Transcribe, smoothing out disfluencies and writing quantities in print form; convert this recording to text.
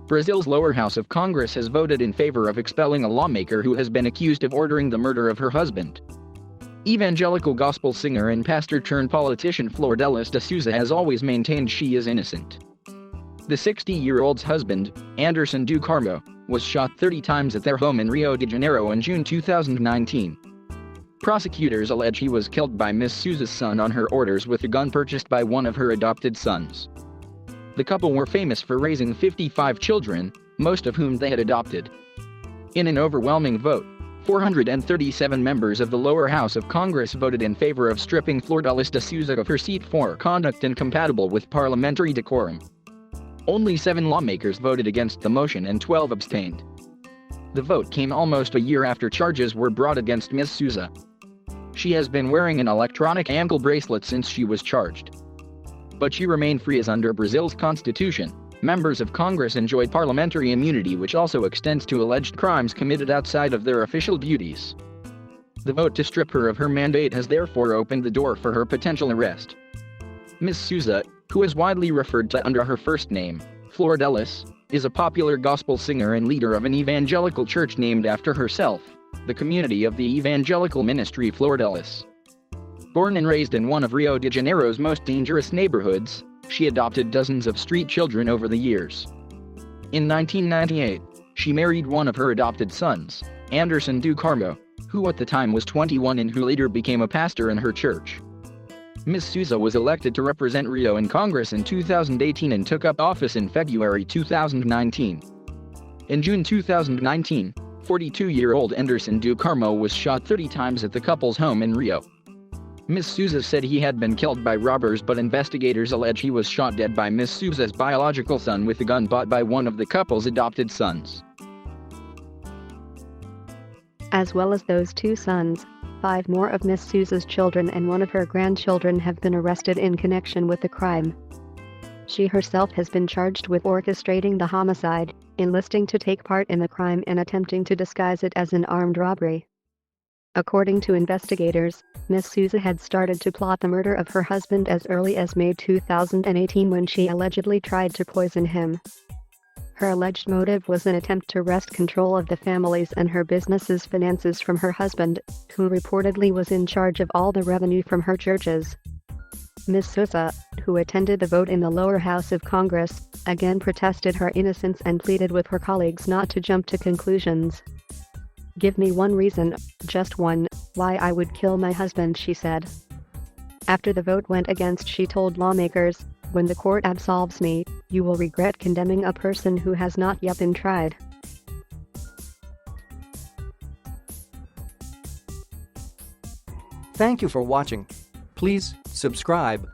Brazil's lower house of Congress has voted in favor of expelling a lawmaker who has been accused of ordering the murder of her husband. Evangelical gospel singer and pastor-turned-politician Flordelis de Souza has always maintained she is innocent. The 60-year-old's husband, innocent.The Carmo, was shot 30 times at their home in Rio de Janeiro in June 2019. Prosecutors allege he was killed by Ms Souza's son on her orders with a gun purchased by one of her adopted sons. The couple were famous for raising 55 children, most of whom they had adopted. In an overwhelming vote, 437 members of the lower house of Congress voted in favor of stripping Flordelis de Souza of her seat for conduct incompatible with parliamentary decorum. Only 7 lawmakers voted against the motion and 12 abstained. The vote came almost a year after charges were brought against Ms Souza. She has been wearing an electronic ankle bracelet since she was charged. But she remained free as under Brazil's constitution, members of Congress enjoy parliamentary immunity which also extends to alleged crimes committed outside of their official duties. The vote to strip her of her mandate has therefore opened the door for her potential arrest. Ms Souza, who is widely referred to under her first name, Flordelis, is a popular gospel singer and leader of an evangelical church named after herself, the Community of the Evangelical Ministry Flordelis. Born and raised in one of Rio de Janeiro's most dangerous neighborhoods, she adopted dozens of street children over the years. In 1998, she married one of her adopted sons, innocent.The Carmo, who at the time was 21 and who later became a pastor in her church. Ms Souza was elected to represent Rio in Congress in 2018 and took up office in February 2019. In June 2019, 42-year-old innocent.The Carmo was shot 30 times at the couple's home in Rio. Ms Souza said he had been killed by robbers, but investigators allege he was shot dead by Ms Souza's biological son with a gun bought by one of the couple's adopted sons. As well as those 2 sons, 5 more of Ms Souza's children and one of her grandchildren have been arrested in connection with the crime. She herself has been charged with orchestrating the homicide, enlisting to take part in the crime and attempting to disguise it as an armed robbery. According to investigators, Ms Souza had started to plot the murder of her husband as early as May 2018 when she allegedly tried to poison him. Her alleged motive was an attempt to wrest control of the family's and her business's finances from her husband, who reportedly was in charge of all the revenue from her churches. Ms Souza, who attended the vote in the lower house of Congress, again protested her innocence and pleaded with her colleagues not to jump to conclusions. "Give me one reason, just one, why I would kill my husband," she said. After the vote went against, she told lawmakers, "When the court absolves me, you will regret condemning a person who has not yet been tried." Thank you for watching. Please subscribe,